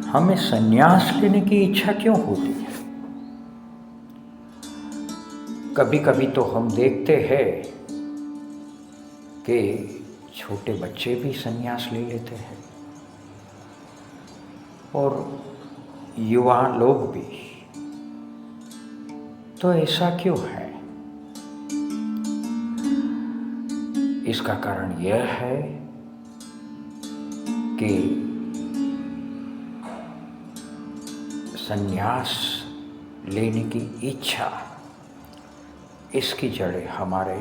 हमें संन्यास लेने की इच्छा क्यों होती है? कभी कभी तो हम देखते हैं कि छोटे बच्चे भी संन्यास ले लेते हैं और युवा लोग भी। तो ऐसा क्यों है? इसका कारण यह है कि संन्यास लेने की इच्छा, इसकी जड़ें हमारे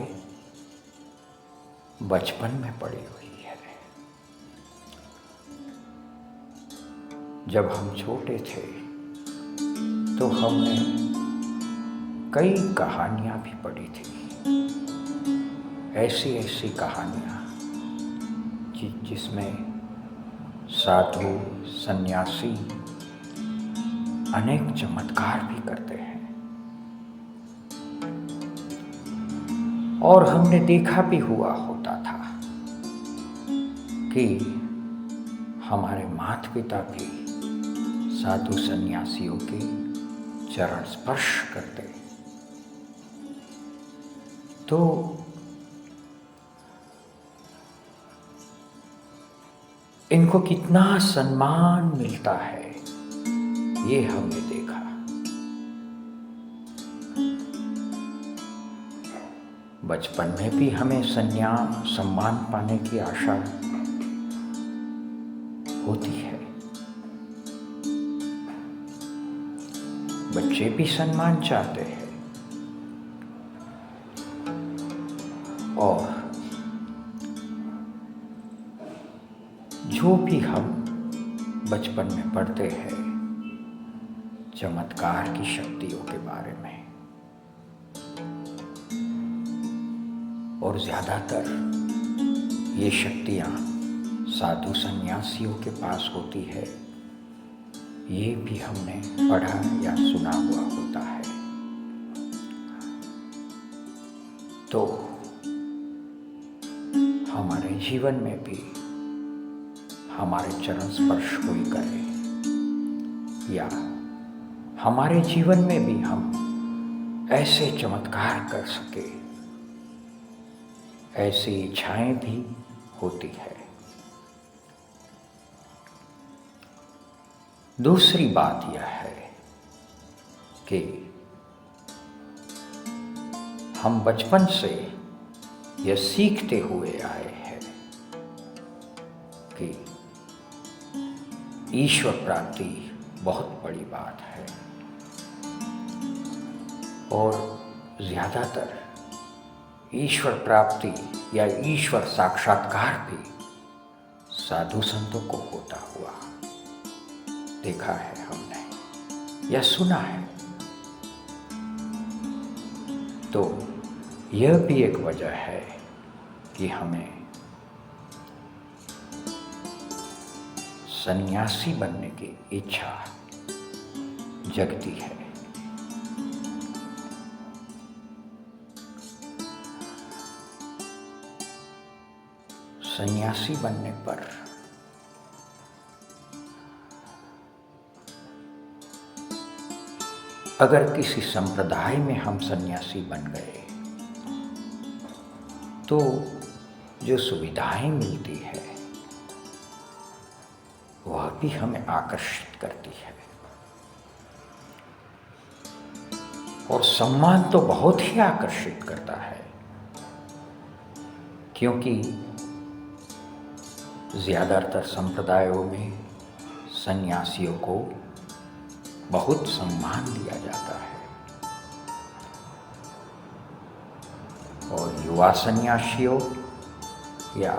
बचपन में पड़ी हुई है। जब हम छोटे थे तो हमने कई कहानियां भी पढ़ी थी, ऐसी ऐसी कहानियां जिसमें साधु सन्यासी अनेक चमत्कार भी करते हैं। और हमने देखा भी हुआ होता था कि हमारे माता पिता भी साधु सन्यासियों के चरण स्पर्श करते। तो इनको कितना सम्मान मिलता है, ये हमने देखा। बचपन में भी हमें सम्मान पाने की आशा होती है। बच्चे भी सम्मान चाहते हैं और जो भी हम बचपन में पढ़ते हैं चमत्कार की शक्तियों के बारे में, और ज्यादातर ये शक्तियां साधु सन्यासियों के पास होती है, ये भी हमने पढ़ा या सुना हुआ होता है। तो हमारे जीवन में भी हमारे चरण स्पर्श कोई करे, या हमारे जीवन में भी हम ऐसे चमत्कार कर सके, ऐसी इच्छाएं भी होती है। दूसरी बात यह है कि हम बचपन से यह सीखते हुए आए हैं कि ईश्वर प्राप्ति बहुत बड़ी बात है, और ज्यादातर ईश्वर प्राप्ति या ईश्वर साक्षात्कार भी साधु संतों को होता हुआ देखा है हमने या सुना है। तो यह भी एक वजह है कि हमें सन्यासी बनने की इच्छा जगती है। सन्यासी बनने पर अगर किसी संप्रदाय में हम सन्यासी बन गए तो जो सुविधाएं मिलती है वह भी हमें आकर्षित करती है, और सम्मान तो बहुत ही आकर्षित करता है, क्योंकि ज्यादातर संप्रदायों में सन्यासियों को बहुत सम्मान दिया जाता है, और युवा सन्यासियों या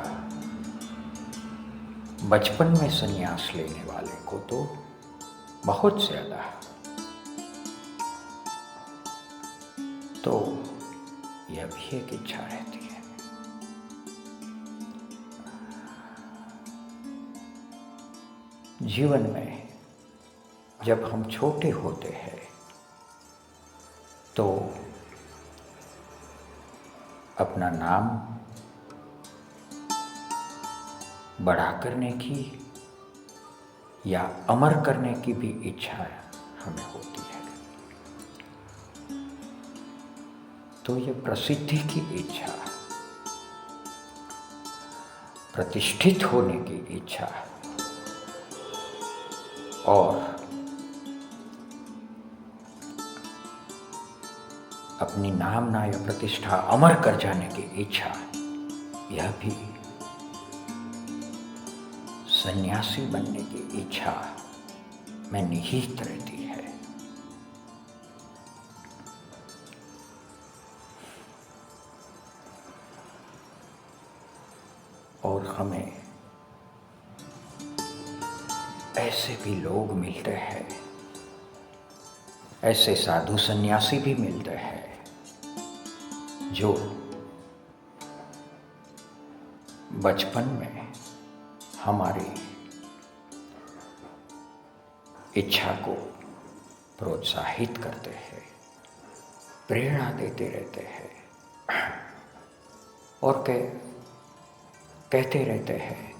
बचपन में संन्यास लेने वाले को तो बहुत ज्यादा। तो यह भी एक इच्छा रहती है। जीवन में जब हम छोटे होते हैं तो अपना नाम बड़ा करने की या अमर करने की भी इच्छा हमें होती है। तो ये प्रसिद्धि की इच्छा, प्रतिष्ठित होने की इच्छा और अपनी नामना या प्रतिष्ठा अमर कर जाने की इच्छा, यह भी सन्यासी बनने की इच्छा में निहित रहती है। और हमें ऐसे भी लोग मिलते हैं, ऐसे साधु सन्यासी भी मिलते हैं जो बचपन में हमारी इच्छा को प्रोत्साहित करते हैं, प्रेरणा देते रहते हैं और कहते रहते हैं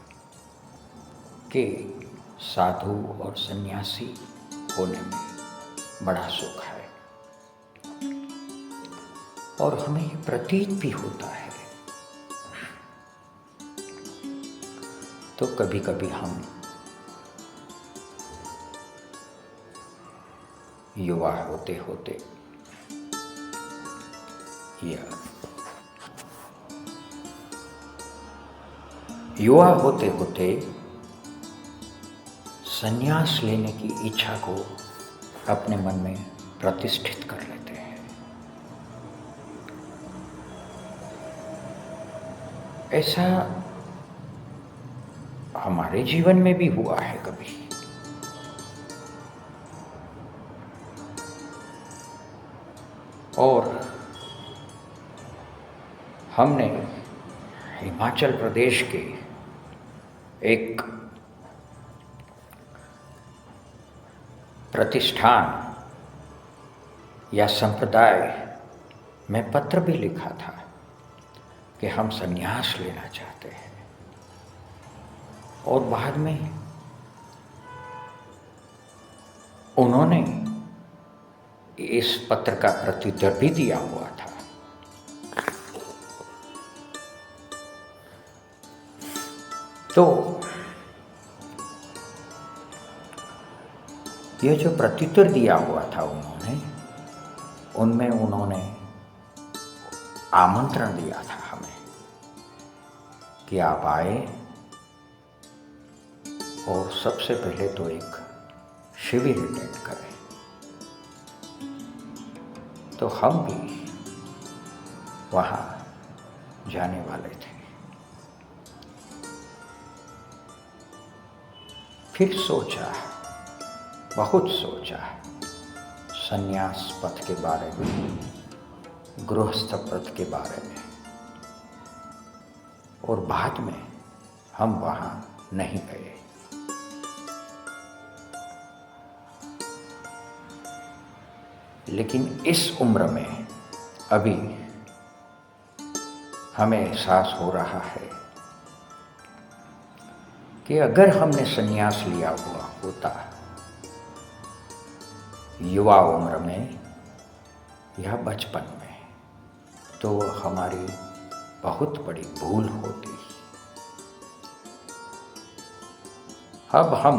कि साधु और सन्यासी होने में बड़ा सुख है। और हमें ये प्रतीत भी होता है। तो कभी कभी हम युवा होते होते संन्यास लेने की इच्छा को अपने मन में प्रतिष्ठित कर लेते हैं। ऐसा हमारे जीवन में भी हुआ है कभी। और हमने हिमाचल प्रदेश के एक प्रतिष्ठान या संप्रदाय में पत्र भी लिखा था कि हम संन्यास लेना चाहते हैं। और बाद में उन्होंने इस पत्र का प्रत्युत्तर भी दिया हुआ था। तो यह जो प्रत्युत्तर दिया हुआ था उनमें उन्होंने आमंत्रण दिया था हमें कि आप आए और सबसे पहले तो एक शिविर अटेंड करें। तो हम भी वहाँ जाने वाले थे। फिर सोचा, बहुत सोचा संन्यास पथ के बारे में, गृहस्थ पथ के बारे में, और बाद में हम वहाँ नहीं गए। लेकिन इस उम्र में अभी हमें एहसास हो रहा है कि अगर हमने संन्यास लिया हुआ होता युवा उम्र में या बचपन में, तो हमारी बहुत बड़ी भूल होती। अब हम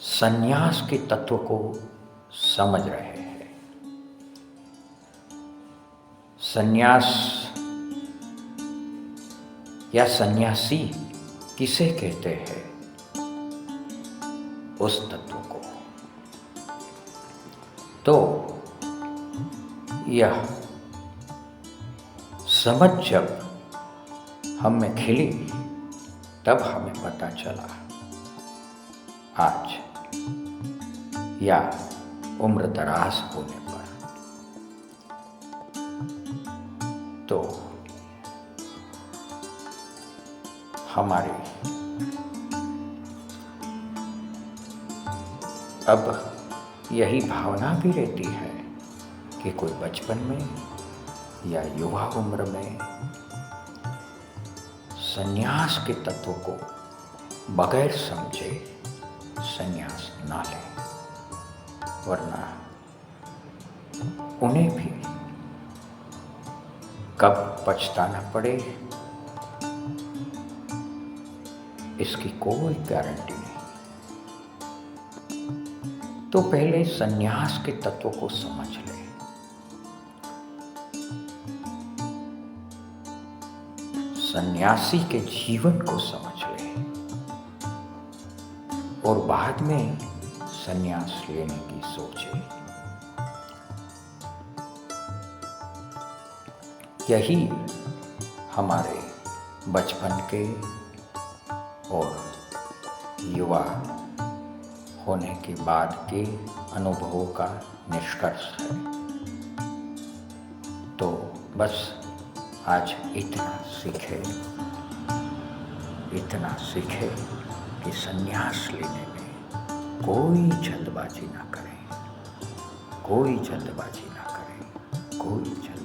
संन्यास के तत्व को समझ रहे हैं। संन्यास या सन्यासी किसे कहते हैं? उस तत्व को। तो यह समझ जब हम में खिली, तब हमें पता चला आज, या उम्र दराज होने पर। तो हमारी अब यही भावना भी रहती है कि कोई बचपन में या युवा उम्र में संन्यास के तत्व को बगैर समझे संन्यास ना लें, वरना उन्हें भी कब पछताना पड़े इसकी कोई गारंटी नहीं। तो पहले संन्यास के तत्व को समझ लें। सन्यासी के जीवन को समझ लें और बाद में संन्यास लेने की सोचें। यही हमारे बचपन के और युवा होने के बाद के अनुभवों का निष्कर्ष है। तो बस आज इतना सीखे कि संन्यास लेने में कोई जल्दबाजी ना करें, कोई जल्दबाजी ना करें, कोई जल्दबाजी